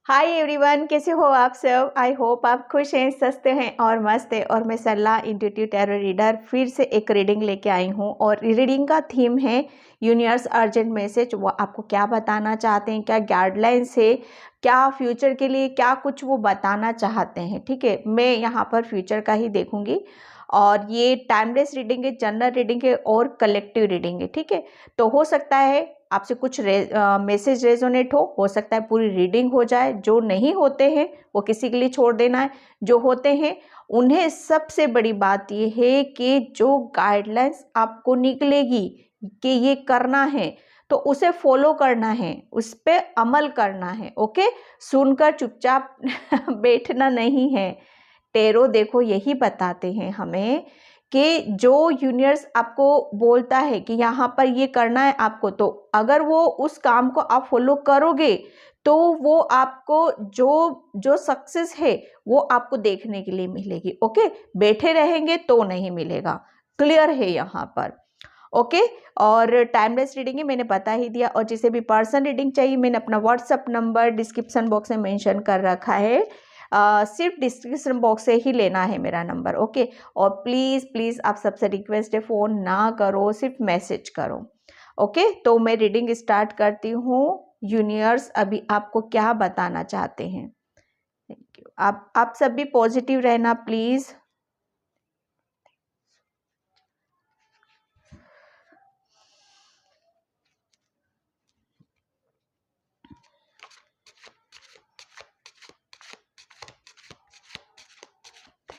Hi everyone, कैसे हो आप सब। आई होप आप खुश हैं, स्वस्थ हैं और मस्त हैं। और मैं सरला इंट्यूटिव टैरो रीडर फिर से एक रीडिंग लेके आई हूँ और रीडिंग का थीम है यूनिवर्स अर्जेंट मैसेज। वो आपको क्या बताना चाहते हैं, क्या गाइडलाइंस है, क्या फ्यूचर के लिए क्या कुछ वो बताना चाहते हैं। ठीक है, मैं यहाँ पर फ्यूचर का ही देखूंगी और ये टाइमलेस रीडिंग है, जनरल रीडिंग है और कलेक्टिव रीडिंग है। ठीक है, तो हो सकता है आपसे कुछ मैसेज रेजोनेट हो सकता है पूरी रीडिंग हो जाए। जो नहीं होते हैं वो किसी के लिए छोड़ देना है, जो होते हैं उन्हें सबसे बड़ी बात ये है कि जो गाइडलाइंस आपको निकलेगी कि ये करना है तो उसे फॉलो करना है, उस पर अमल करना है। ओके, सुनकर चुपचाप बैठना नहीं है। टेरो देखो यही बताते हैं हमें कि जो यूनिवर्स आपको बोलता है कि यहाँ पर ये करना है आपको, तो अगर वो उस काम को आप फॉलो करोगे तो वो आपको जो जो सक्सेस है वो आपको देखने के लिए मिलेगी। ओके, बैठे रहेंगे तो नहीं मिलेगा, क्लियर है यहाँ पर। ओके, और टाइमलेस रीडिंग है मैंने बता ही दिया। और जिसे भी पर्सन रीडिंग चाहिए मैंने अपना व्हाट्सअप नंबर डिस्क्रिप्शन बॉक्स में मेंशन कर रखा है। सिर्फ डिस्क्रिप्शन बॉक्स से ही लेना है मेरा नंबर। ओके, और प्लीज़ प्लीज़ आप सबसे रिक्वेस्ट है फ़ोन ना करो, सिर्फ मैसेज करो। ओके, तो मैं रीडिंग स्टार्ट करती हूँ। यूनिवर्स अभी आपको क्या बताना चाहते हैं। Thank you. आप सब भी पॉजिटिव रहना please.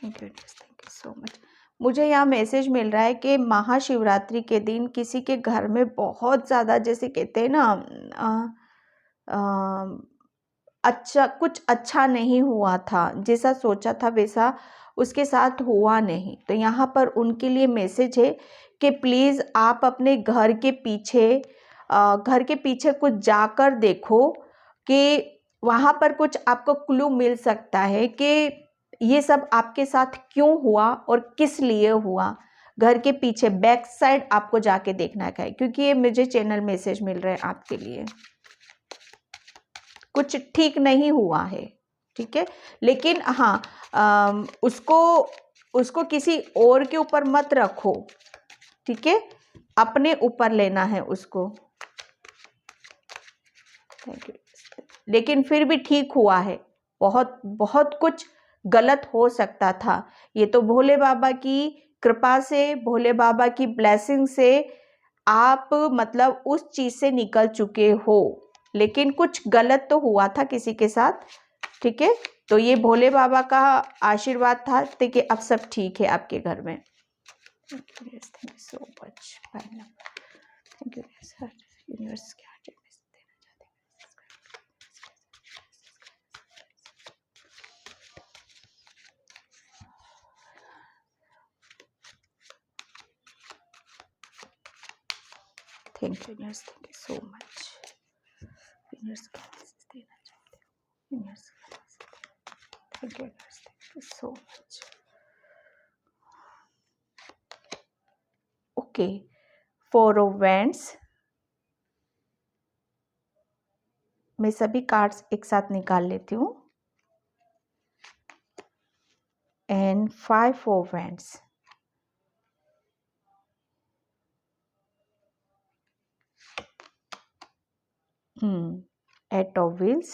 Thank you so much. मुझे यहाँ मैसेज मिल रहा है कि महाशिवरात्रि के दिन किसी के घर में बहुत ज़्यादा, जैसे कहते हैं ना, अच्छा कुछ अच्छा नहीं हुआ था, जैसा सोचा था वैसा उसके साथ हुआ नहीं। तो यहाँ पर उनके लिए मैसेज है कि प्लीज़ आप अपने घर के पीछे कुछ जाकर देखो कि वहाँ पर कुछ आपको क्लू मिल सकता है कि ये सब आपके साथ क्यों हुआ और किस लिए हुआ। घर के पीछे बैक साइड आपको जाके देखना है, क्योंकि ये मुझे चैनल मैसेज मिल रहे हैं आपके लिए। कुछ ठीक नहीं हुआ है, ठीक है, लेकिन हाँ, उसको किसी और के ऊपर मत रखो, ठीक है, अपने ऊपर लेना है उसको। Thank you. लेकिन फिर भी ठीक हुआ है। बहुत बहुत कुछ गलत हो सकता था। ये तो भोले बाबा की कृपा से, भोले बाबा की ब्लेसिंग से आप मतलब उस चीज से निकल चुके हो, लेकिन कुछ गलत तो हुआ था किसी के साथ। ठीक है, तो ये भोले बाबा का आशीर्वाद था कि अब सब ठीक है आपके घर में। Thank you so much. Thank you sir. Universe क्या thank you universe, thank you so much. Universe क्या देना चाहते हो, universe thank you universe, thank you so much. Okay, 4 of wands. मैं सभी कार्ड्स एक साथ निकाल लेती हूँ। And 5 of wands. Eight of wheels.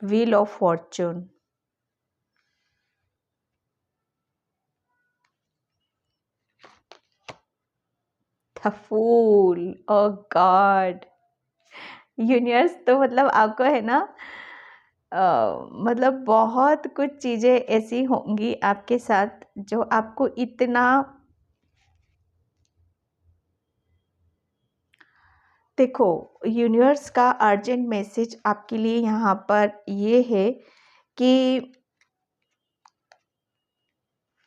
Wheel of fortune. The fool. Oh god, universe तो मतलब आपको है ना, मतलब बहुत कुछ चीज़ें ऐसी होंगी आपके साथ जो आपको इतना, देखो यूनिवर्स का अर्जेंट मैसेज आपके लिए यहाँ पर ये है कि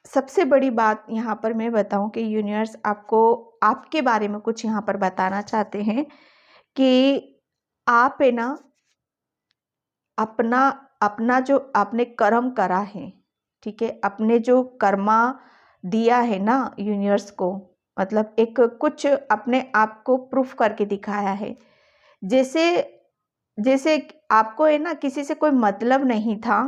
सबसे बड़ी बात यहाँ पर मैं बताऊँ कि यूनिवर्स आपको आपके बारे में कुछ यहाँ पर बताना चाहते हैं कि आप है ना, अपना अपना जो आपने कर्म करा है, ठीक है, अपने जो कर्मा दिया है ना यूनिवर्स को, मतलब एक कुछ अपने आप को प्रूफ करके दिखाया है। जैसे जैसे आपको है ना किसी से कोई मतलब नहीं था,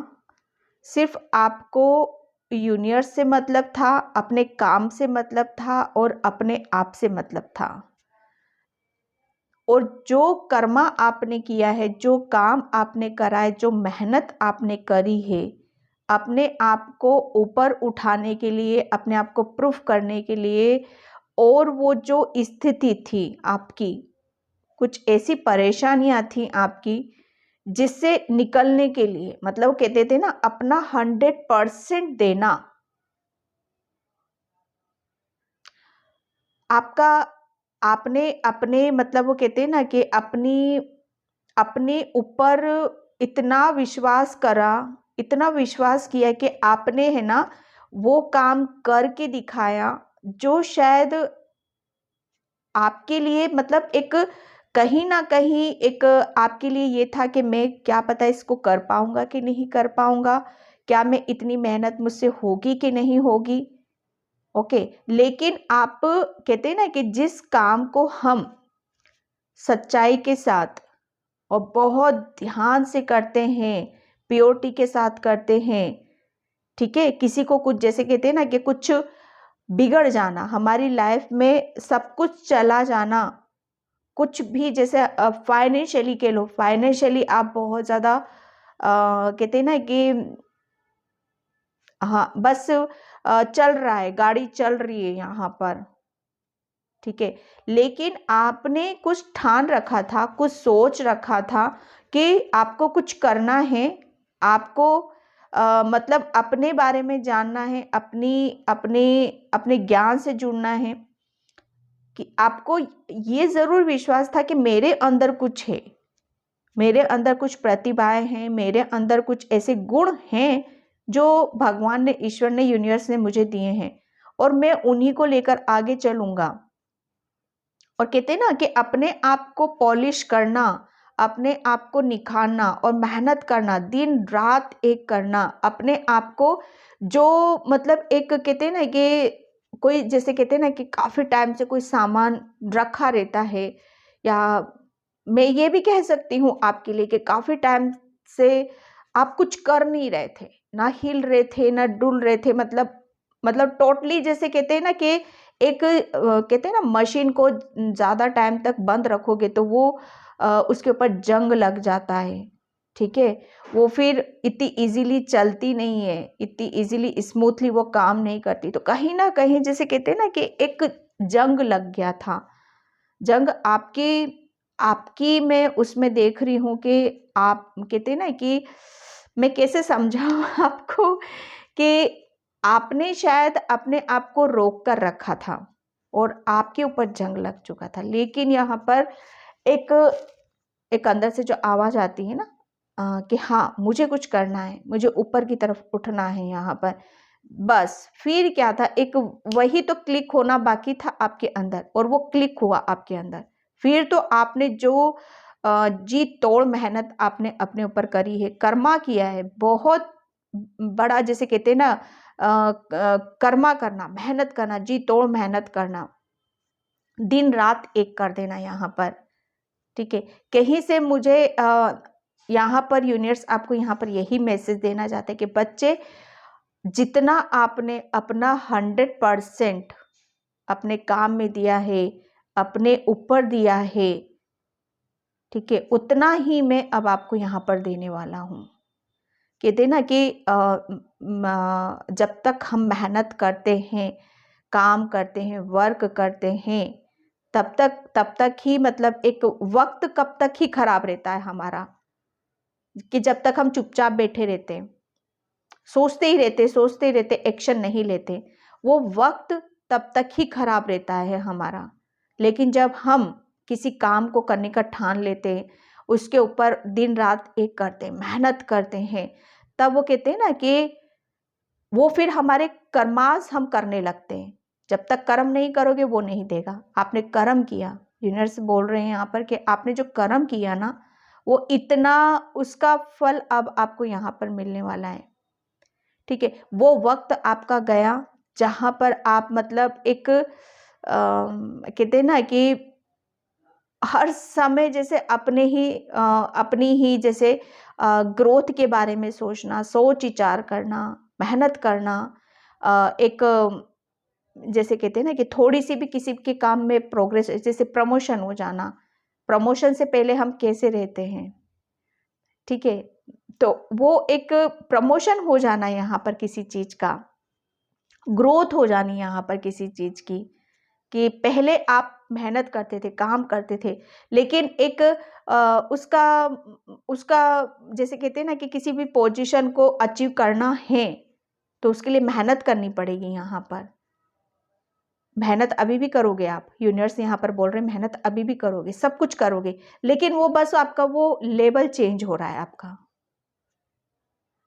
सिर्फ आपको यूनिवर्स से मतलब था, अपने काम से मतलब था और अपने आप से मतलब था। और जो कर्मा आपने किया है, जो काम आपने करा है, जो मेहनत आपने करी है अपने आप को ऊपर उठाने के लिए, अपने आप को प्रूफ करने के लिए, और वो जो स्थिति थी आपकी, कुछ ऐसी परेशानियां थी आपकी जिससे निकलने के लिए, मतलब वो कहते थे ना अपना 100% देना। आपका आपने अपने मतलब वो कहते हैं ना कि अपने ऊपर इतना विश्वास करा, इतना विश्वास किया कि आपने है ना वो काम करके दिखाया जो शायद आपके लिए मतलब एक कहीं ना कहीं एक आपके लिए ये था कि मैं क्या पता इसको कर पाऊंगा कि नहीं कर पाऊंगा, क्या मैं इतनी मेहनत मुझसे होगी कि नहीं होगी। ओके, लेकिन आप कहते हैं ना कि जिस काम को हम सच्चाई के साथ और बहुत ध्यान से करते हैं, प्योरिटी के साथ करते हैं, ठीक है, किसी को कुछ जैसे कहते हैं ना कि कुछ बिगड़ जाना, हमारी लाइफ में सब कुछ चला जाना, कुछ भी जैसे फाइनेंशियली कह लो, फाइनेंशियली आप बहुत ज़्यादा कहते हैं ना कि हाँ बस चल रहा है, गाड़ी चल रही है यहाँ पर, ठीक है, लेकिन आपने कुछ ठान रखा था, कुछ सोच रखा था कि आपको कुछ करना है, आपको मतलब अपने बारे में जानना है, अपनी अपने अपने ज्ञान से जुड़ना है, कि आपको ये ज़रूर विश्वास था कि मेरे अंदर कुछ है, मेरे अंदर कुछ प्रतिभाएं हैं, मेरे अंदर कुछ ऐसे गुण हैं जो भगवान ने, ईश्वर ने, यूनिवर्स ने मुझे दिए हैं और मैं उन्हीं को लेकर आगे चलूंगा। और कहते हैं ना कि अपने आप को पॉलिश करना, अपने आप को निखारना और मेहनत करना, दिन रात एक करना, अपने आप को जो मतलब एक कहते हैं ना कि कोई जैसे कहते हैं ना कि काफ़ी टाइम से कोई सामान रखा रहता है, या मैं ये भी कह सकती हूँ आपके लिए कि काफ़ी टाइम से आप कुछ कर नहीं रहे थे, ना हिल रहे थे ना डुल रहे थे, मतलब टोटली जैसे कहते हैं ना कि एक कहते हैं ना मशीन को ज़्यादा टाइम तक बंद रखोगे तो वो उसके ऊपर जंग लग जाता है, ठीक है, वो फिर इतनी इजीली चलती नहीं है, इतनी इजीली स्मूथली वो काम नहीं करती। तो कहीं ना कहीं जैसे कहते हैं ना कि एक जंग लग गया था, जंग आपकी आपकी मैं उसमें देख रही हूँ कि आप कहते हैं ना कि मैं कैसे समझाऊँ आपको कि आपने शायद अपने आप को रोक कर रखा था और आपके ऊपर जंग लग चुका था, लेकिन यहाँ पर एक एक अंदर से जो आवाज़ आती है ना कि हाँ मुझे कुछ करना है, मुझे ऊपर की तरफ उठना है यहाँ पर, बस फिर क्या था, एक वही तो क्लिक होना बाकी था आपके अंदर और वो क्लिक हुआ आपके अंदर। फिर तो आपने जो जी तोड़ मेहनत आपने अपने ऊपर करी है, कर्मा किया है, बहुत बड़ा जैसे कहते हैं ना कर्मा करना, मेहनत करना, जी तोड़ मेहनत करना, दिन रात एक कर देना यहाँ पर, ठीक है। कहीं से मुझे यहाँ पर यूनिवर्स आपको यहाँ पर यही मैसेज देना चाहते हैं कि बच्चे जितना आपने अपना 100% अपने काम में दिया है, अपने ऊपर दिया है, ठीक है, उतना ही मैं अब आपको यहाँ पर देने वाला हूँ। कहते हैं ना कि जब तक हम मेहनत करते हैं, काम करते हैं, वर्क करते हैं, तब तक ही मतलब एक वक्त कब तक ही खराब रहता है हमारा, कि जब तक हम चुपचाप बैठे रहते हैं, सोचते ही रहते, एक्शन नहीं लेते, वो वक्त तब तक ही खराब रहता है हमारा। लेकिन जब हम किसी काम को करने का ठान लेते हैं, उसके ऊपर दिन रात एक करते हैं, मेहनत करते हैं, तब वो कहते हैं ना कि वो फिर हमारे कर्मास हम करने लगते हैं। जब तक कर्म नहीं करोगे वो नहीं देगा। आपने कर्म किया, यूनिवर्स बोल रहे हैं यहाँ पर कि आपने जो कर्म किया ना, वो इतना उसका फल अब आपको यहाँ पर मिलने वाला है, ठीक है। वो वक्त आपका गया जहाँ पर आप मतलब एक कहते हैं ना कि हर समय जैसे अपनी ही जैसे ग्रोथ के बारे में सोचना, सोच विचार करना, मेहनत करना, एक जैसे कहते हैं ना कि थोड़ी सी भी किसी के काम में प्रोग्रेस, जैसे प्रमोशन हो जाना, प्रमोशन से पहले हम कैसे रहते हैं, ठीक है, तो वो एक प्रमोशन हो जाना यहाँ पर किसी चीज का, ग्रोथ हो जानी यहाँ पर किसी चीज की, कि पहले आप मेहनत करते थे, काम करते थे, लेकिन एक उसका उसका जैसे कहते हैं ना कि किसी भी पोजीशन को अचीव करना है तो उसके लिए मेहनत करनी पड़ेगी। यहाँ पर मेहनत अभी भी करोगे आप, यूनिवर्स यहाँ पर बोल रहे हैं मेहनत अभी भी करोगे, सब कुछ करोगे, लेकिन वो बस आपका वो लेवल चेंज हो रहा है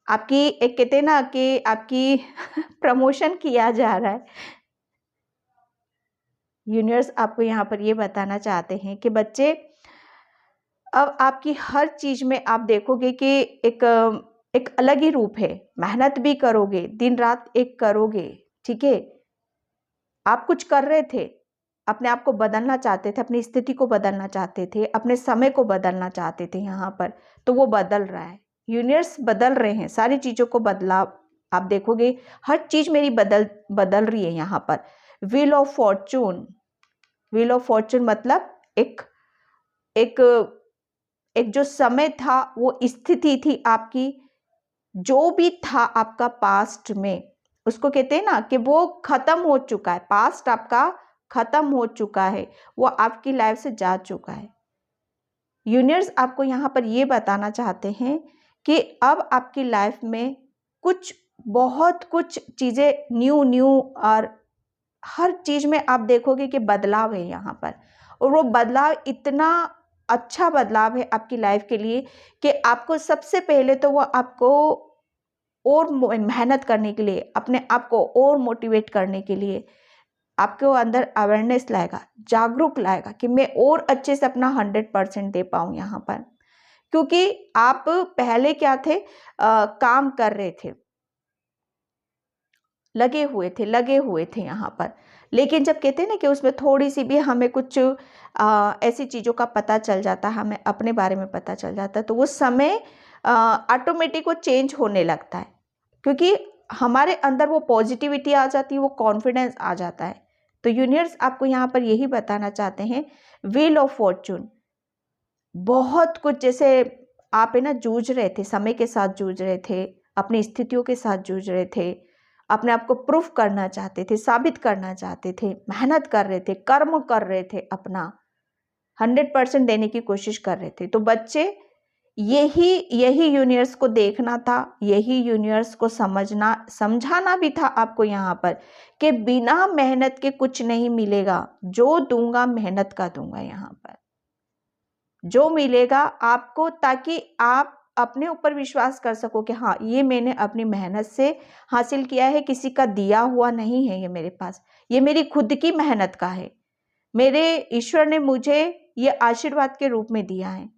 आपकी एक कहते हैं ना कि आपकी प्रमोशन किया जा रहा है। यूनिवर्स आपको यहाँ पर ये बताना चाहते हैं कि बच्चे, अब आपकी हर चीज में आप देखोगे कि एक अलग ही रूप है, मेहनत भी करोगे, दिन रात एक करोगे, ठीक है, आप कुछ कर रहे थे, अपने आप को बदलना चाहते थे, अपनी स्थिति को बदलना चाहते थे, अपने समय को बदलना चाहते थे यहाँ पर, तो वो बदल रहा है, यूनिवर्स बदल रहे हैं, सारी चीजों को बदलाव आप देखोगे, हर चीज मेरी बदल रही है यहाँ पर। Wheel of Fortune, wheel of Fortune मतलब एक एक एक जो समय था, वो स्थिति थी आपकी, जो भी था आपका पास्ट में, उसको कहते हैं ना कि वो खत्म हो चुका है, पास्ट आपका खत्म हो चुका है, वो आपकी लाइफ से जा चुका है। यूनिवर्स आपको यहाँ पर ये बताना चाहते हैं कि अब आपकी लाइफ में बहुत कुछ चीज़ें न्यू और हर चीज में आप देखोगे कि बदलाव है यहाँ पर, और वो बदलाव इतना अच्छा बदलाव है आपकी लाइफ के लिए कि आपको सबसे पहले तो वो आपको और मेहनत करने के लिए, अपने आप को और मोटिवेट करने के लिए आपके अंदर अवेयरनेस लाएगा, जागरूक लाएगा कि मैं और अच्छे से अपना 100% दे पाऊँ यहाँ पर। क्योंकि आप पहले क्या थे, काम कर रहे थे, लगे हुए थे यहाँ पर, लेकिन जब कहते हैं ना कि उसमें थोड़ी सी भी हमें कुछ ऐसी चीज़ों का पता चल जाता है, हमें अपने बारे में पता चल जाता है, तो वो समय ऑटोमेटिक वो चेंज होने लगता है, क्योंकि हमारे अंदर वो पॉजिटिविटी आ जाती है, वो कॉन्फिडेंस आ जाता है। तो यूनिवर्स आपको यहाँ पर यही बताना चाहते हैं, व्हील ऑफ फॉर्चून, बहुत कुछ जैसे आप है ना जूझ रहे थे, समय के साथ जूझ रहे थे, अपनी स्थितियों के साथ जूझ रहे थे, अपने आप को प्रूफ करना चाहते थे, साबित करना चाहते थे, मेहनत कर रहे थे, कर्म कर रहे थे, अपना 100% देने की कोशिश कर रहे थे। तो बच्चे, यही यूनिवर्स को देखना था, यही यूनिवर्स को समझाना भी था आपको यहाँ पर कि बिना मेहनत के कुछ नहीं मिलेगा, जो दूंगा मेहनत का दूंगा यहाँ पर, जो मिलेगा आपको, ताकि आप अपने ऊपर विश्वास कर सको कि हाँ, ये मैंने अपनी मेहनत से हासिल किया है, किसी का दिया हुआ नहीं है ये मेरे पास, ये मेरी खुद की मेहनत का है, मेरे ईश्वर ने मुझे ये आशीर्वाद के रूप में दिया है।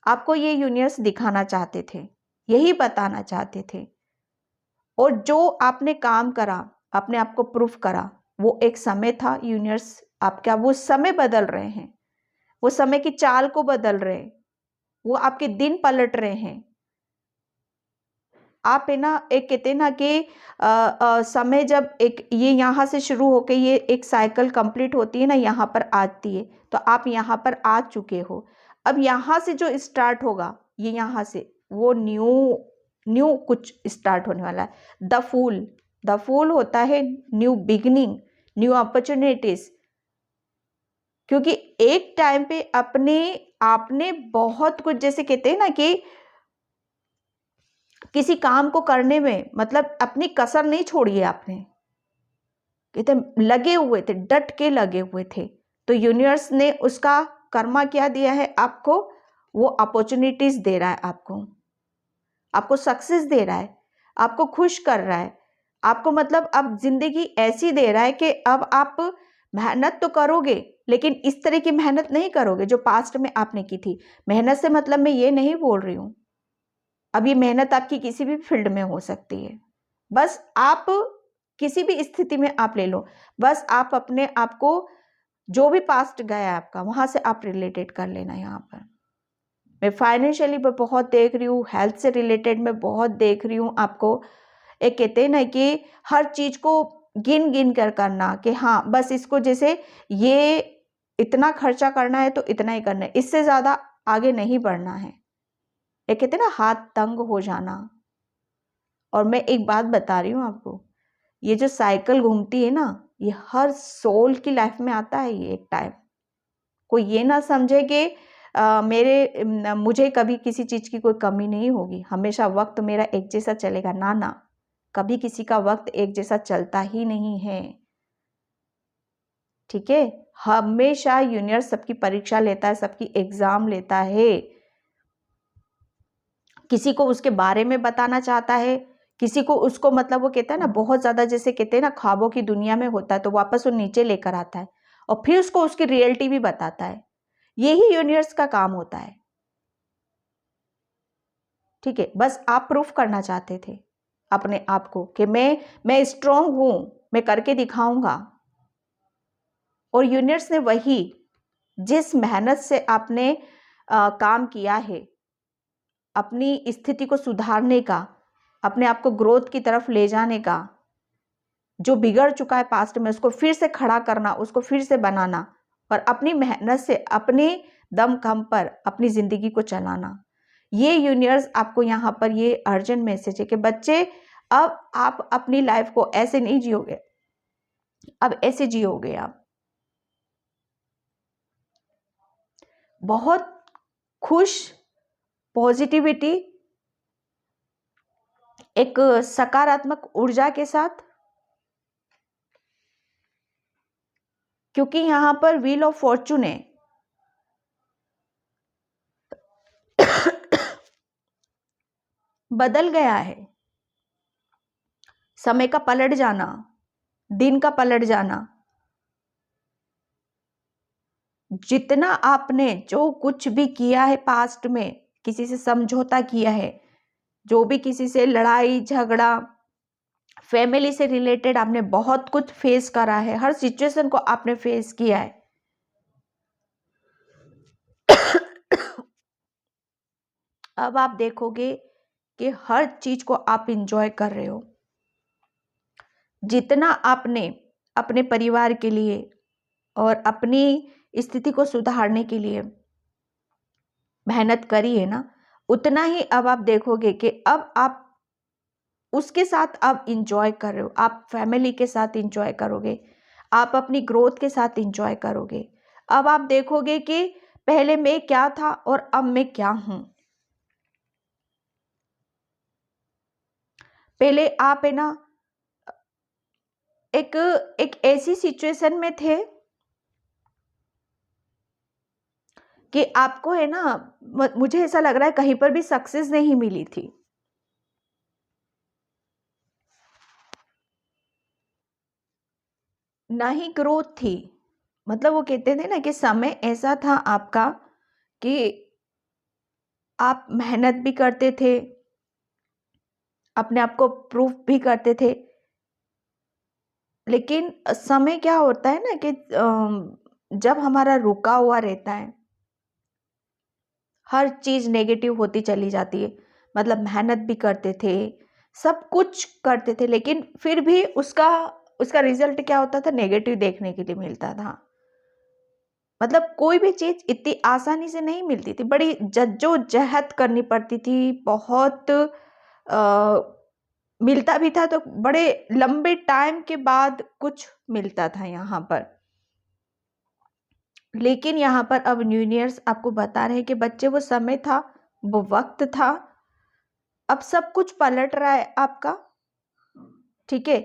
आपको ये यूनिवर्स दिखाना चाहते थे, यही बताना चाहते थे। और जो आपने काम करा, अपने आप को प्रूफ करा, वो एक समय था, यूनिवर्स आपका वो समय बदल रहे हैं, वो समय की चाल को बदल रहे हैं, वो आपके दिन पलट रहे हैं। आप है ना, एक कहते हैं ना कि समय जब एक ये यहाँ से शुरू होके ये एक साइकिल कंप्लीट होती है ना, यहाँ पर आती है, तो आप यहाँ पर आ चुके हो। अब यहाँ से जो स्टार्ट होगा, ये यहाँ से वो न्यू कुछ स्टार्ट होने वाला है। द फूल होता है न्यू बिगिनिंग, न्यू अपॉर्चुनिटीज, क्योंकि एक टाइम पे आपने बहुत कुछ, जैसे कहते हैं ना कि किसी काम को करने में मतलब अपनी कसर नहीं छोड़ी है आपने, कहते लगे हुए थे, डट के लगे हुए थे। तो यूनिवर्स ने उसका कर्मा क्या दिया है आपको, वो अपॉर्चुनिटीज दे रहा है आपको सक्सेस दे रहा है, आपको खुश कर रहा है, आपको मतलब अब जिंदगी ऐसी दे रहा है कि अब आप मेहनत तो करोगे, लेकिन इस तरह की मेहनत नहीं करोगे जो पास्ट में आपने की थी। मेहनत से मतलब मैं ये नहीं बोल रही हूँ, अब ये मेहनत आपकी किसी भी फील्ड में हो सकती है, बस आप किसी भी स्थिति में आप ले लो, बस आप अपने आप को जो भी पास्ट गया है आपका वहां से आप रिलेटेड कर लेना। यहाँ पर मैं फाइनेंशियली मैं बहुत देख रही हूँ, हेल्थ से रिलेटेड मैं बहुत देख रही हूँ आपको। एक कहते हैं ना कि हर चीज को गिन गिन कर करना, कि हाँ बस इसको जैसे ये इतना खर्चा करना है तो इतना ही करना है, इससे ज्यादा आगे नहीं बढ़ना है। एक कहते हैं ना हाथ तंग हो जाना। और मैं एक बात बता रही हूँ आपको, ये जो साइकिल घूमती है ना, ये हर सोल की लाइफ में आता है ये एक टाइम। कोई ये ना समझे कि मुझे कभी किसी चीज की कोई कमी नहीं होगी, हमेशा वक्त मेरा एक जैसा चलेगा, ना ना, कभी किसी का वक्त एक जैसा चलता ही नहीं है। ठीक है, हमेशा यूनिवर्स सबकी परीक्षा लेता है, सबकी एग्जाम लेता है। किसी को उसके बारे में बताना चाहता है, किसी को उसको मतलब वो कहता है ना बहुत ज्यादा, जैसे कहते हैं ना ख्वाबों की दुनिया में होता है तो वापस वो नीचे लेकर आता है और फिर उसको उसकी रियलिटी भी बताता है। यही यूनिवर्स का काम होता है। ठीक है, बस आप प्रूफ करना चाहते थे अपने आप को कि मैं स्ट्रांग हूं, मैं करके दिखाऊंगा। और यूनिवर्स ने वही, जिस मेहनत से आपने काम किया है अपनी स्थिति को सुधारने का, अपने आप को ग्रोथ की तरफ ले जाने का, जो बिगड़ चुका है पास्ट में उसको फिर से खड़ा करना, उसको फिर से बनाना और अपनी मेहनत से अपने दमखम पर अपनी जिंदगी को चलाना, ये यूनिवर्स आपको यहाँ पर ये अर्जेंट मैसेज है कि बच्चे अब आप अपनी लाइफ को ऐसे नहीं जियोगे, अब ऐसे जियोगे आप। बहुत खुश, पॉजिटिविटी, एक सकारात्मक ऊर्जा के साथ, क्योंकि यहां पर व्हील ऑफ फॉर्चून है। बदल गया है, समय का पलट जाना, दिन का पलट जाना। जितना आपने जो कुछ भी किया है पास्ट में, किसी से समझौता किया है, जो भी किसी से लड़ाई झगड़ा, फैमिली से रिलेटेड आपने बहुत कुछ फेस करा है, हर सिचुएशन को आपने फेस किया है। अब आप देखोगे कि हर चीज को आप इंजॉय कर रहे हो। जितना आपने अपने परिवार के लिए और अपनी स्थिति को सुधारने के लिए मेहनत करी है ना, उतना ही अब आप देखोगे कि अब आप उसके साथ आप इंजॉय कर रहे हो, आप फैमिली के साथ इंजॉय करोगे, आप अपनी ग्रोथ के साथ इंजॉय करोगे। अब आप देखोगे कि पहले मैं क्या था और अब मैं क्या हूं। पहले आप है ना एक एक ऐसी सिचुएशन में थे कि आपको है ना, मुझे ऐसा लग रहा है कहीं पर भी सक्सेस नहीं मिली थी। ना ही ग्रोथ थी। मतलब वो कहते थे ना कि समय ऐसा था आपका कि आप मेहनत भी करते थे, अपने आप को प्रूफ भी करते थे, लेकिन समय क्या होता है ना कि जब हमारा रुका हुआ रहता है, हर चीज नेगेटिव होती चली जाती है। मतलब मेहनत भी करते थे, सब कुछ करते थे, लेकिन फिर भी उसका उसका रिजल्ट क्या होता था, नेगेटिव देखने के लिए मिलता था। मतलब कोई भी चीज इतनी आसानी से नहीं मिलती थी, बड़ी जद्दोजहद करनी पड़ती थी, बहुत मिलता भी था तो बड़े लंबे टाइम के बाद कुछ मिलता था यहाँ पर। लेकिन यहाँ पर अब न्यूनियर्स आपको बता रहे हैं कि बच्चे वो समय था, वो वक्त था, अब सब कुछ पलट रहा है आपका। ठीक है,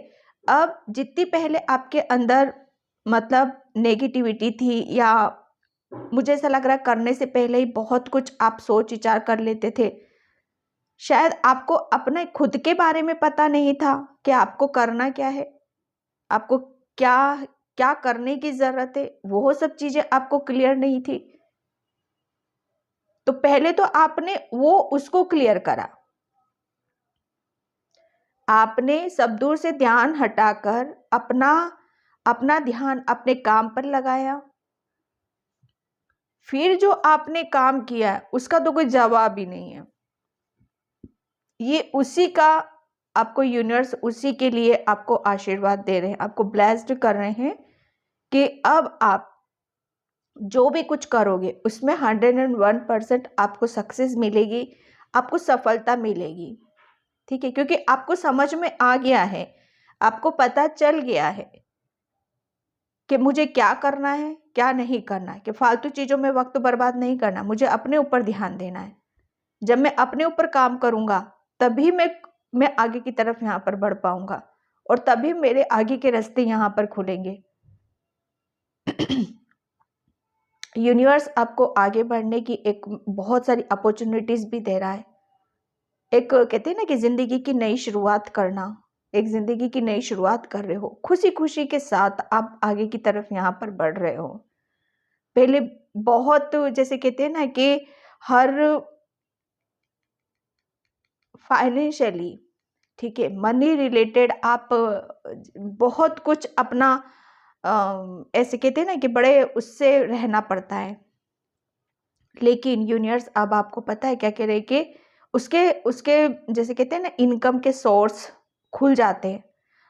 अब जितनी पहले आपके अंदर मतलब नेगेटिविटी थी, या मुझे ऐसा लग रहा है करने से पहले ही बहुत कुछ आप सोच विचार कर लेते थे, शायद आपको अपने खुद के बारे में पता नहीं था कि आपको करना क्या है, आपको क्या क्या करने की जरूरत है, वो सब चीजें आपको क्लियर नहीं थी। तो पहले तो आपने वो उसको क्लियर करा। आपने सब दूर से ध्यान हटाकर अपना ध्यान अपने काम पर लगाया, फिर जो आपने काम किया उसका तो कोई जवाब ही नहीं है। ये उसी का आपको यूनिवर्स उसी के लिए आपको आशीर्वाद दे रहे हैं, आपको ब्लेस्ड कर रहे हैं कि अब आप जो भी कुछ करोगे उसमें 101% आपको सक्सेस मिलेगी, आपको सफलता मिलेगी। ठीक है, क्योंकि आपको समझ में आ गया है, आपको पता चल गया है कि मुझे क्या करना है क्या नहीं करना है, कि फालतू चीज़ों में वक्त बर्बाद नहीं करना, मुझे अपने ऊपर ध्यान देना है। जब मैं अपने ऊपर काम करूंगा तभी मैं आगे की तरफ यहाँ पर बढ़ पाऊंगा और तभी मेरे आगे के रास्ते यहाँ पर खुलेंगे। यूनिवर्स आपको आगे बढ़ने की एक बहुत सारी अपॉर्चुनिटीज भी दे रहा है। एक कहते हैं ना कि जिंदगी की नई शुरुआत करना, एक जिंदगी की नई शुरुआत कर रहे हो, खुशी खुशी के साथ आप आगे की तरफ यहाँ पर बढ़ रहे हो। पहले बहुत जैसे कहते हैं ना कि हर फाइनेंशियली, ठीक है, मनी रिलेटेड आप बहुत कुछ अपना ऐसे कहते हैं ना कि बड़े उससे रहना पड़ता है। लेकिन यूनिवर्स अब आपको पता है क्या कह रहे हैं कि उसके उसके जैसे कहते हैं ना इनकम के सोर्स खुल जाते हैं।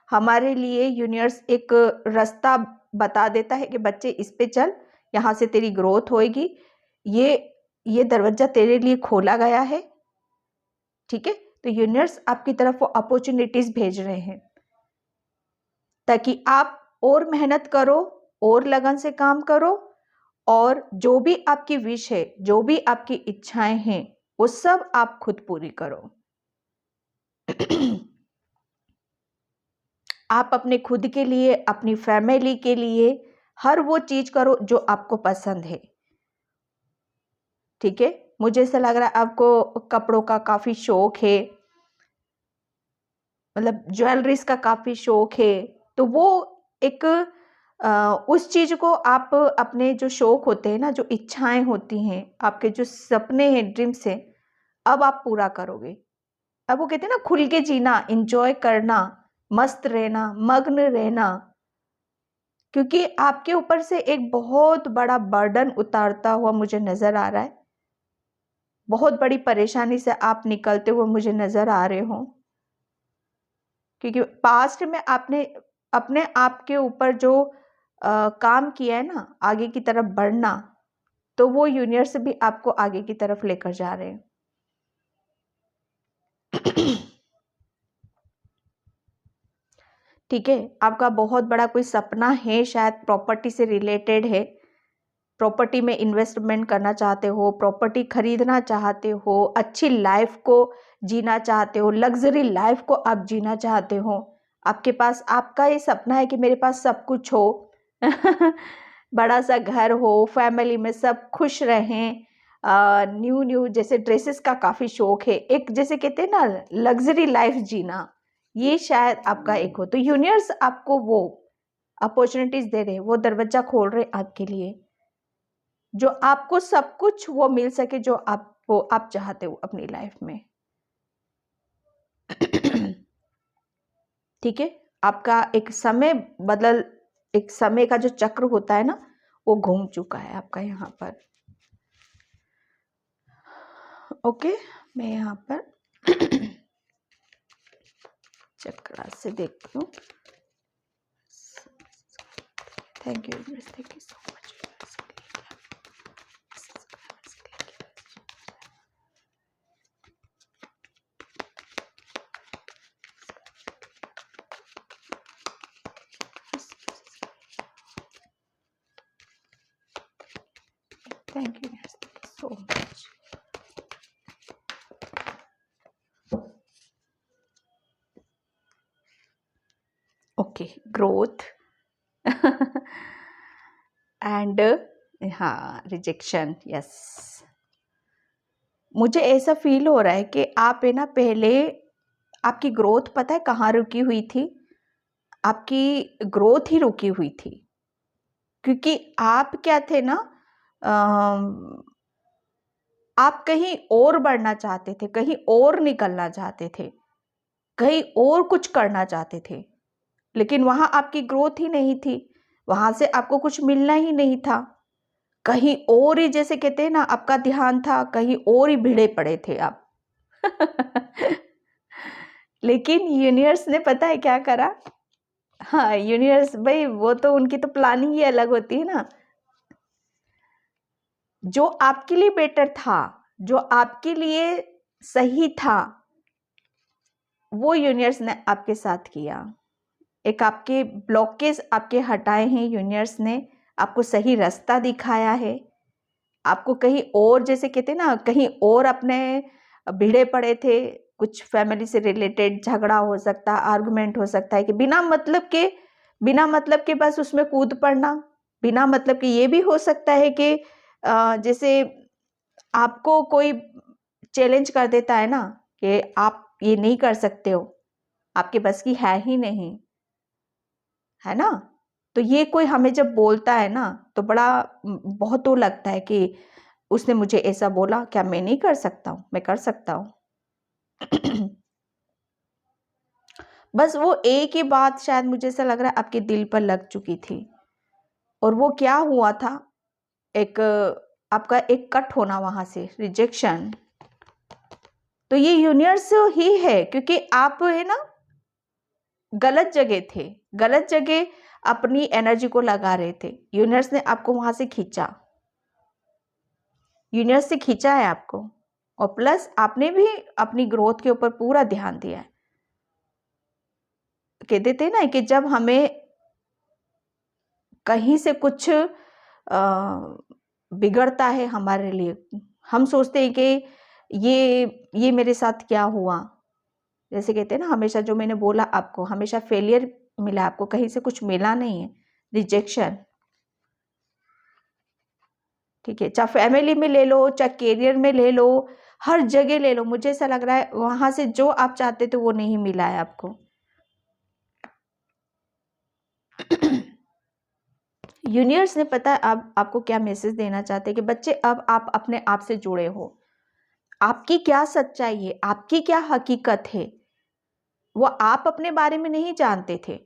हमारे लिए यूनिवर्स एक रास्ता बता देता है कि बच्चे इस पे चल, यहाँ से तेरी ग्रोथ होएगी, ये ये दरवाजा तेरे लिए खोला गया है। ठीक है, तो यूनिवर्स आपकी तरफ वो अपॉर्चुनिटीज भेज रहे हैं ताकि आप और मेहनत करो और लगन से काम करो और जो भी आपकी विश है, जो भी आपकी इच्छाएं हैं, वो सब आप खुद पूरी करो। आप अपने खुद के लिए, अपनी फैमिली के लिए हर वो चीज करो जो आपको पसंद है। ठीक है, मुझे ऐसा लग रहा है आपको कपड़ों का काफी शौक है, मतलब ज्वेलरीज का काफी शौक है, तो वो एक उस चीज को आप अपने जो शौक होते हैं ना, जो इच्छाएं होती हैं, आपके जो सपने हैं, ड्रीम्स हैं, अब आप पूरा करोगे। अब वो कहते हैं ना खुल के जीना, इंजॉय करना, मस्त रहना, मग्न रहना, क्योंकि आपके ऊपर से एक बहुत बड़ा बर्डन उतारता हुआ मुझे नजर आ रहा है। बहुत बड़ी परेशानी से आप निकलते हुए मुझे नजर आ रहे हो, क्योंकि पास्ट में आपने अपने आप के ऊपर जो काम किया है ना, आगे की तरफ बढ़ना, तो वो यूनिवर्स भी आपको आगे की तरफ लेकर जा रहे हैं। ठीक है, आपका बहुत बड़ा कोई सपना है, शायद प्रॉपर्टी से रिलेटेड है, प्रॉपर्टी में इन्वेस्टमेंट करना चाहते हो, प्रॉपर्टी खरीदना चाहते हो, अच्छी लाइफ को जीना चाहते हो, लग्जरी लाइफ को आप जीना चाहते हो। आपके पास, आपका ये सपना है कि मेरे पास सब कुछ हो। बड़ा सा घर हो, फैमिली में सब खुश रहें, न्यू न्यू जैसे ड्रेसेस का काफ़ी शौक है, एक जैसे कहते हैं ना लग्जरी लाइफ जीना, ये शायद आपका एक हो। तो यूनिवर्स आपको वो अपॉर्चुनिटीज दे रहे हैं, वो दरवाजा खोल रहे हैं आपके लिए, जो आपको सब कुछ वो मिल सके जो आप चाहते हो अपनी लाइफ में। ठीक है, आपका एक समय का जो चक्र होता है ना, वो घूम चुका है आपका यहाँ पर। ओके, मैं यहाँ पर चक्र से देखती हूँ। Thank you so much. Thank you so much. Okay, growth and हाँ, रिजेक्शन, यस। मुझे ऐसा फील हो रहा है कि आप है ना, पहले आपकी ग्रोथ पता है कहाँ रुकी हुई थी? आपकी ग्रोथ ही रुकी हुई थी, क्योंकि आप क्या थे ना, आप कहीं और बढ़ना चाहते थे, कहीं और निकलना चाहते थे। कहीं और कुछ करना चाहते थे, लेकिन वहां आपकी ग्रोथ ही नहीं थी, वहां से आपको कुछ मिलना ही नहीं था। कहीं और ही, जैसे कहते हैं ना, आपका ध्यान था कहीं और ही, भिड़े पड़े थे आप। लेकिन यूनिवर्स ने पता है क्या करा? हाँ, यूनिवर्स भाई, वो तो उनकी तो प्लानिंग ही अलग होती है ना। जो आपके लिए बेटर था, जो आपके लिए सही था, वो यूनिवर्स ने आपके साथ किया। एक आपके ब्लॉकेज आपके हटाए हैं यूनिवर्स ने, आपको सही रास्ता दिखाया है। आपको कहीं और, जैसे कहते हैं ना, कहीं और अपने भिड़े पड़े थे, कुछ फैमिली से रिलेटेड झगड़ा हो सकता है, आर्गुमेंट हो सकता है कि बिना मतलब के बस उसमें कूद पड़ना। बिना मतलब के ये भी हो सकता है कि जैसे आपको कोई चैलेंज कर देता है ना कि आप ये नहीं कर सकते हो, आपके बस की है ही नहीं, है ना। तो ये कोई हमें जब बोलता है ना, तो बड़ा बहुत वो लगता है कि उसने मुझे ऐसा बोला, क्या मैं नहीं कर सकता हूँ? मैं कर सकता हूँ। बस वो एक ही बात शायद मुझे ऐसा लग रहा है आपके दिल पर लग चुकी थी। और वो क्या हुआ था, एक आपका एक कट होना, वहां से रिजेक्शन। तो ये यूनिवर्स ही है, क्योंकि आप है ना गलत जगह थे, गलत जगह अपनी एनर्जी को लगा रहे थे। यूनिवर्स ने आपको वहां से खींचा, यूनिवर्स से खींचा है आपको। और प्लस आपने भी अपनी ग्रोथ के ऊपर पूरा ध्यान दिया है। कहते थे ना कि जब हमें कहीं से कुछ बिगड़ता है हमारे लिए, हम सोचते हैं कि ये मेरे साथ क्या हुआ। जैसे कहते हैं ना, हमेशा जो मैंने बोला आपको, हमेशा फेलियर मिला आपको, कहीं से कुछ मिला नहीं है, रिजेक्शन। ठीक है, चाहे फैमिली में ले लो, चाहे कैरियर में ले लो, हर जगह ले लो, मुझे ऐसा लग रहा है वहां से जो आप चाहते थे वो नहीं मिला है आपको। यूनिवर्स ने पता है अब आपको क्या मैसेज देना चाहते हैं कि बच्चे, अब आप अपने आप से जुड़े हो। आपकी क्या सच्चाई है, आपकी क्या हकीकत है, वो आप अपने बारे में नहीं जानते थे।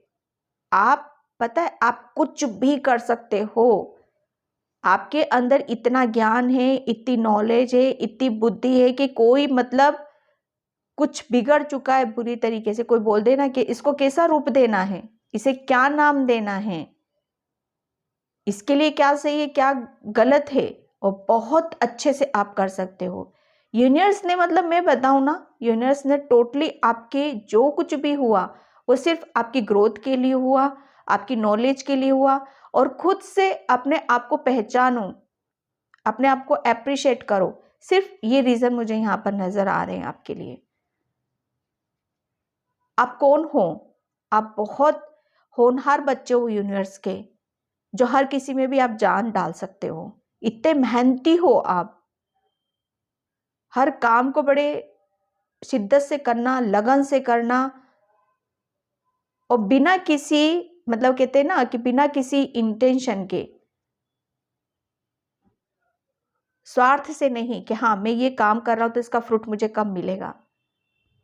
आप, पता है, आप कुछ भी कर सकते हो। आपके अंदर इतना ज्ञान है, इतनी नॉलेज है, इतनी बुद्धि है कि कोई मतलब कुछ बिगड़ चुका है बुरी तरीके से, कोई बोल देना कि इसको कैसा रूप देना है, इसे क्या नाम देना है, इसके लिए क्या सही है क्या गलत है, और बहुत अच्छे से आप कर सकते हो। यूनिवर्स ने, मतलब मैं बताऊं ना, यूनिवर्स ने टोटली आपके जो कुछ भी हुआ वो सिर्फ आपकी ग्रोथ के लिए हुआ, आपकी नॉलेज के लिए हुआ। और खुद से अपने आप को पहचानो, अपने आप को एप्रिशिएट करो। सिर्फ ये रीजन मुझे यहाँ पर नजर आ रहे हैं आपके लिए। आप कौन हो? आप बहुत होनहार बच्चे हो यूनिवर्स के, जो हर किसी में भी आप जान डाल सकते हो। इतने मेहनती हो आप, हर काम को बड़े शिद्दत से करना, लगन से करना, और बिना किसी, मतलब कहते हैं ना कि बिना किसी इंटेंशन के, स्वार्थ से नहीं कि हाँ मैं ये काम कर रहा हूं तो इसका फ्रूट मुझे कब मिलेगा।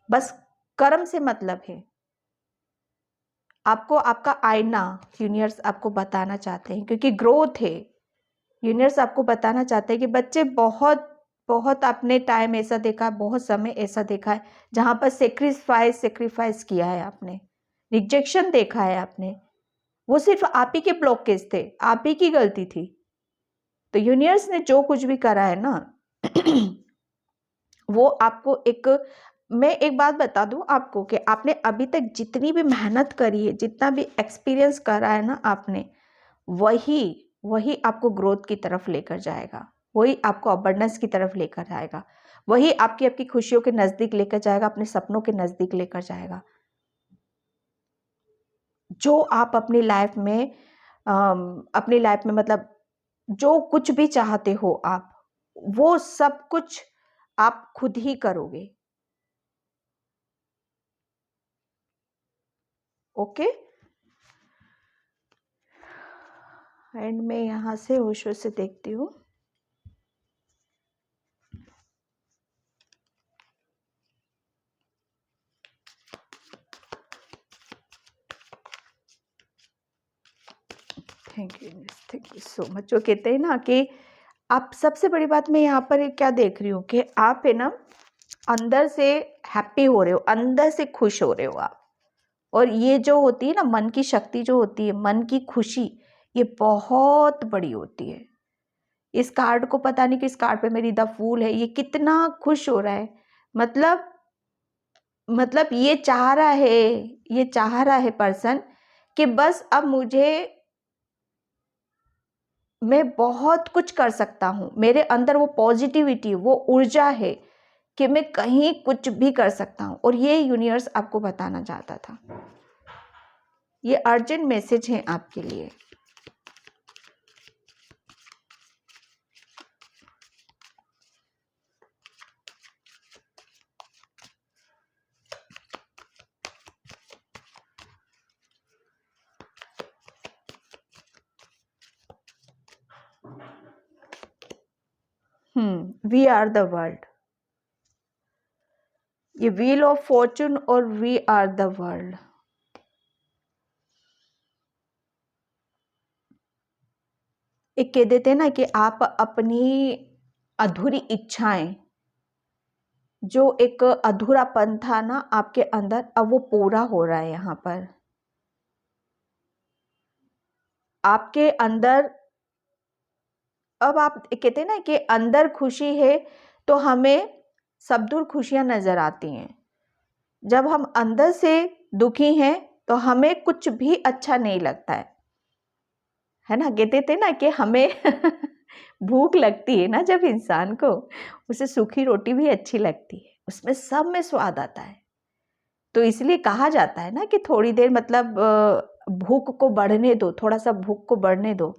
बस कर्म से मतलब है। आपको आपका आईना यूनिवर्स आपको बताना चाहते हैं, क्योंकि ग्रोथ है। यूनिवर्स आपको बताना चाहते हैं कि बच्चे, बहुत बहुत आपने टाइम ऐसा देखा है, बहुत समय ऐसा देखा है जहां पर सेक्रीफाइस किया है आपने, रिजेक्शन देखा है आपने। वो सिर्फ आप ही के ब्लॉकेज थे, आप ही की गलती थी। तो यूनिवर्स ने जो कुछ भी करा है ना, वो आपको एक, मैं एक बात बता दूं आपको कि आपने अभी तक जितनी भी मेहनत करी है, जितना भी एक्सपीरियंस करा है ना आपने, वही वही आपको ग्रोथ की तरफ लेकर जाएगा, वही आपको अबंडेंस की तरफ लेकर जाएगा, वही आपकी आपकी खुशियों के नजदीक लेकर जाएगा, अपने सपनों के नजदीक लेकर जाएगा। जो आप अपनी लाइफ में अपनी लाइफ में, मतलब जो कुछ भी चाहते हो आप, वो सब कुछ आप खुद ही करोगे। ओके। एंड मैं यहाँ से ओशो से देखती हूँ। Thank you so much. जो कहते हैं ना कि आप, सबसे बड़ी बात मैं यहाँ पर क्या देख रही हूँ कि आप है ना अंदर से हैप्पी हो रहे हो, अंदर से खुश हो रहे हो आप। और ये जो होती है ना मन की शक्ति, जो होती है मन की खुशी, ये बहुत बड़ी होती है। इस कार्ड को पता नहीं किस कार्ड पे मेरी द फूल है, ये कितना खुश हो रहा है। मतलब ये चाह रहा है पर्सन कि बस अब मैं बहुत कुछ कर सकता हूँ, मेरे अंदर वो पॉजिटिविटी, वो ऊर्जा है कि मैं कहीं कुछ भी कर सकता हूँ। और ये यूनिवर्स आपको बताना चाहता था। ये अर्जेंट मैसेज है आपके लिए। वी आर द वर्ल्ड, ये व्हील ऑफ फॉर्चून और वी आर द वर्ल्ड। एक कह देते हैं ना कि आप अपनी अधूरी इच्छाएं, जो एक अधूरापन था ना आपके अंदर, अब वो पूरा हो रहा है। यहाँ पर आपके अंदर अब आप कहते हैं ना कि अंदर खुशी है तो हमें सब दूर खुशियां नजर आती हैं। जब हम अंदर से दुखी हैं तो हमें कुछ भी अच्छा नहीं लगता है ना। कहते थे ना कि हमें भूख लगती है ना जब इंसान को, उसे सूखी रोटी भी अच्छी लगती है, उसमें सब में स्वाद आता है। तो इसलिए कहा जाता है ना कि थोड़ी देर मतलब भूख को बढ़ने दो, थोड़ा सा भूख को बढ़ने दो,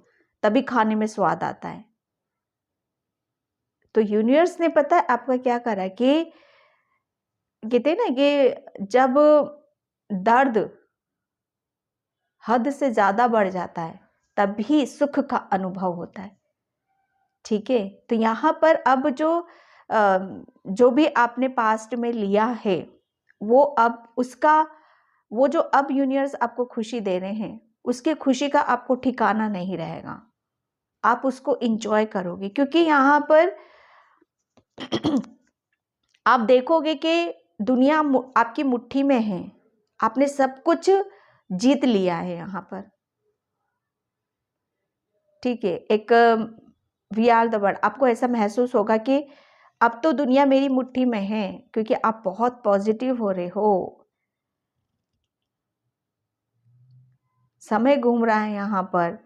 तभी खाने में स्वाद आता है। तो यूनिवर्स ने पता है आपका क्या करा कि कहते हैं ना कि जब दर्द हद से ज्यादा बढ़ जाता है तभी सुख का अनुभव होता है। ठीक है, तो यहाँ पर अब जो भी आपने पास्ट में लिया है, वो अब उसका, वो जो अब यूनिवर्स आपको खुशी दे रहे हैं, उसकी खुशी का आपको ठिकाना नहीं रहेगा। आप उसको इंजॉय करोगे क्योंकि यहाँ पर आप देखोगे कि दुनिया आपकी मुट्ठी में है, आपने सब कुछ जीत लिया है यहाँ पर। ठीक है, एक वी आर द वर्ल्ड, आपको ऐसा महसूस होगा कि अब तो दुनिया मेरी मुट्ठी में है, क्योंकि आप बहुत पॉजिटिव हो रहे हो। समय घूम रहा है यहाँ पर।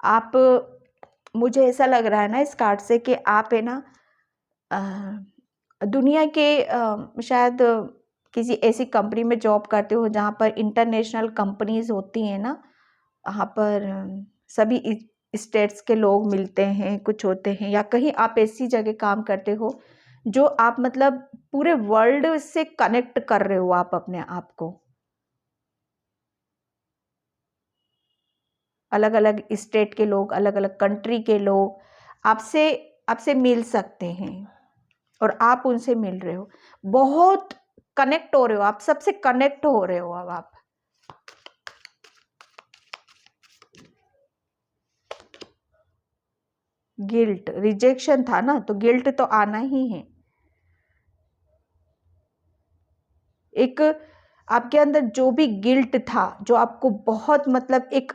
आप, मुझे ऐसा लग रहा है ना इस कार्ड से कि आप है ना दुनिया के शायद किसी ऐसी कंपनी में जॉब करते हो जहाँ पर इंटरनेशनल कंपनीज होती हैं ना, वहाँ पर सभी स्टेट्स के लोग मिलते हैं, कुछ होते हैं, या कहीं आप ऐसी जगह काम करते हो जो आप मतलब पूरे वर्ल्ड से कनेक्ट कर रहे हो आप अपने आप को। अलग अलग स्टेट के लोग, अलग अलग कंट्री के लोग आपसे आपसे मिल सकते हैं और आप उनसे मिल रहे हो, बहुत कनेक्ट हो रहे हो, आप सबसे कनेक्ट हो रहे हो। अब आप गिल्ट, रिजेक्शन था ना, तो गिल्ट तो आना ही है। एक आपके अंदर जो भी गिल्ट था, जो आपको बहुत मतलब एक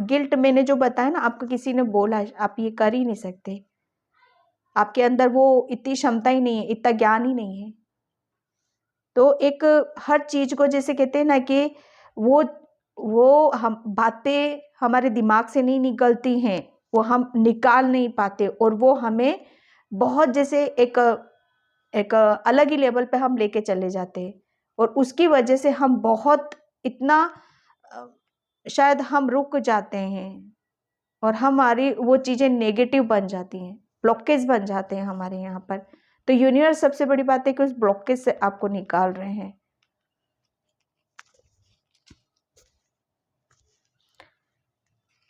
गिल्ट, मैंने जो बताया ना आपको, किसी ने बोला आप ये कर ही नहीं सकते, आपके अंदर वो इतनी क्षमता ही नहीं है, इतना ज्ञान ही नहीं है। तो एक हर चीज को जैसे कहते हैं ना कि वो हम बातें हमारे दिमाग से नहीं निकलती हैं, वो हम निकाल नहीं पाते, और वो हमें बहुत जैसे एक एक अलग ही लेवल पे हम लेके चले जाते हैं, और उसकी वजह से हम बहुत इतना अ, शायद हम रुक जाते हैं, और हमारी वो चीज़ें नेगेटिव बन जाती हैं, ब्लॉकेज बन जाते हैं हमारे यहाँ पर। तो यूनिवर्स सबसे बड़ी बात है कि उस ब्लॉकेज से आपको निकाल रहे हैं।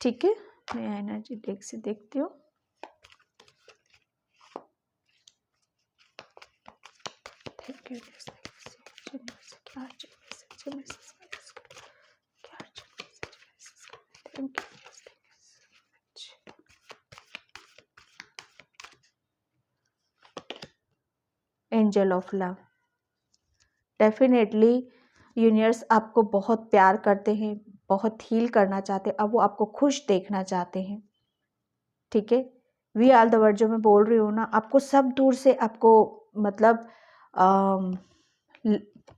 ठीक है, मैं एनर्जी डेक से देखती हूँ। Thank you. Angel of love, definitely universe आपको बहुत प्यार करते हैं, बहुत हील करना चाहते हैं। अब वो आपको खुश देखना चाहते हैं, ठीक है। वी आर द वर्ड जो मैं बोल रही हूँ ना, आपको सब दूर से आपको मतलब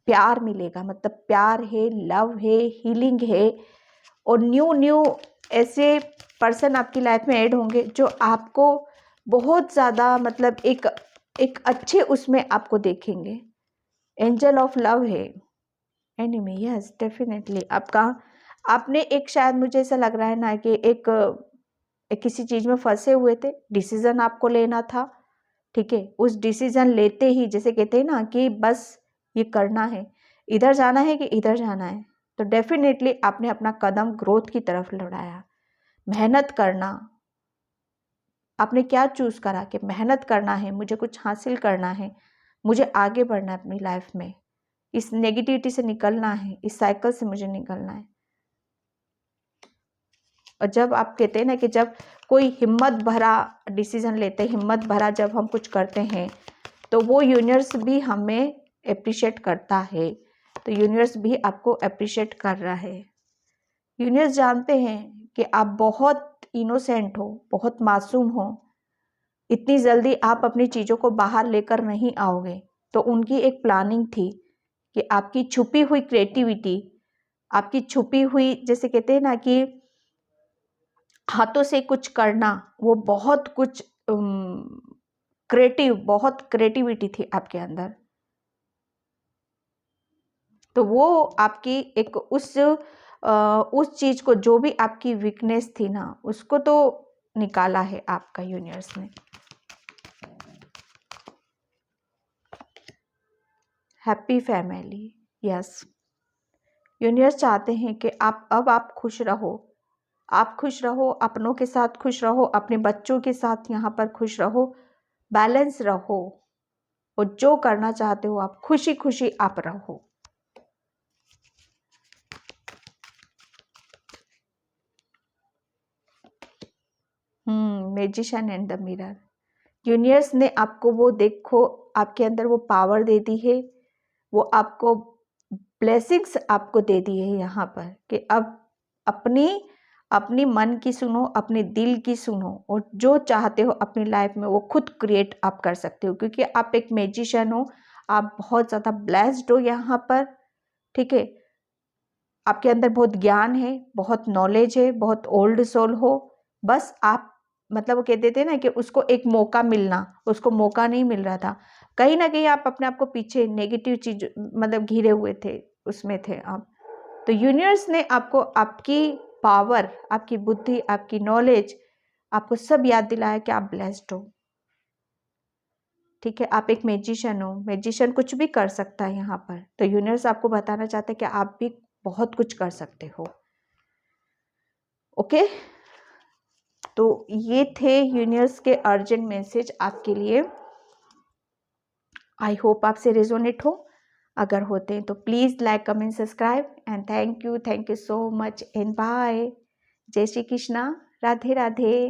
प्यार मिलेगा, मतलब प्यार है, लव है, हीलिंग है, और न्यू न्यू ऐसे पर्सन आपकी लाइफ में ऐड होंगे जो आपको बहुत ज़्यादा मतलब एक अच्छे उसमें आपको देखेंगे। एंजल ऑफ लव है। Enemy, yes definitely. आपने एक, शायद मुझे ऐसा लग रहा है ना कि एक किसी चीज़ में फंसे हुए थे, डिसीजन आपको लेना था, ठीक है। उस डिसीजन लेते ही जैसे कहते हैं ना कि बस ये करना है, इधर जाना है कि इधर जाना है, तो डेफिनेटली आपने अपना कदम ग्रोथ की तरफ लड़ाया। मेहनत करना, आपने क्या चूज़ करा कि मेहनत करना है, मुझे कुछ हासिल करना है, मुझे आगे बढ़ना है अपनी लाइफ में, इस नेगेटिविटी से निकलना है, इस साइकिल से मुझे निकलना है। और जब आप कहते हैं ना कि जब कोई हिम्मत भरा डिसीजन लेते हैं, हिम्मत भरा जब हम कुछ करते हैं, तो वो यूनिवर्स भी हमें अप्रिशिएट करता है। तो यूनिवर्स भी आपको अप्रिशिएट कर रहा है। यूनिवर्स जानते हैं कि आप बहुत इनोसेंट हो, बहुत मासूम हो, इतनी जल्दी आप अपनी चीज़ों को बाहर लेकर नहीं आओगे। तो उनकी एक प्लानिंग थी कि आपकी छुपी हुई क्रिएटिविटी, आपकी छुपी हुई, जैसे कहते हैं ना कि हाथों से कुछ करना, वो बहुत कुछ क्रिएटिव, बहुत क्रिएटिविटी थी आपके अंदर। तो वो आपकी एक उस चीज़ को, जो भी आपकी वीकनेस थी ना, उसको तो निकाला है आपका यूनिवर्स ने। Happy family, yes. यूनिवर्स चाहते हैं कि आप खुश रहो, आप खुश रहो, अपनों के साथ खुश रहो, अपने बच्चों के साथ यहाँ पर खुश रहो, बैलेंस रहो, और जो करना चाहते हो आप खुशी खुशी आप रहो। Magician and the mirror, universe ने आपको वो, देखो आपके अंदर वो पावर दे दी है, वो आपको ब्लेसिंग्स आपको दे दी है यहाँ पर कि अब अपनी मन की सुनो, अपने दिल की सुनो, और जो चाहते हो अपनी लाइफ में वो खुद क्रिएट आप कर सकते हो, क्योंकि आप एक मैजिशियन हो, आप बहुत ज़्यादा ब्लेस्ड हो यहाँ पर, ठीक है। आपके अंदर बहुत ज्ञान है, बहुत नॉलेज है, बहुत ओल्ड सोल हो। बस आप मतलब वो कह देते हैं ना कि उसको एक मौका मिलना, उसको मौका नहीं मिल रहा था। कहीं ना कहीं आप अपने आप को पीछे नेगेटिव चीज मतलब घिरे हुए थे, उसमें थे आप। तो यूनिवर्स ने आपको आपकी पावर, आपकी बुद्धि, आपकी नॉलेज, आपको सब याद दिलाया कि आप ब्लेस्ड हो, ठीक है। आप एक मैजिशियन हो, मैजिशियन कुछ भी कर सकता है यहाँ पर। तो यूनिवर्स आपको बताना चाहते हैं कि आप भी बहुत कुछ कर सकते हो, ओके। तो ये थे यूनिवर्स के अर्जेंट मैसेज आपके लिए। आई होप आपसे रेजोनेट हो। अगर होते हैं तो please like, comment, subscribe, and thank you so much, and bye. जय श्री कृष्णा, राधे राधे।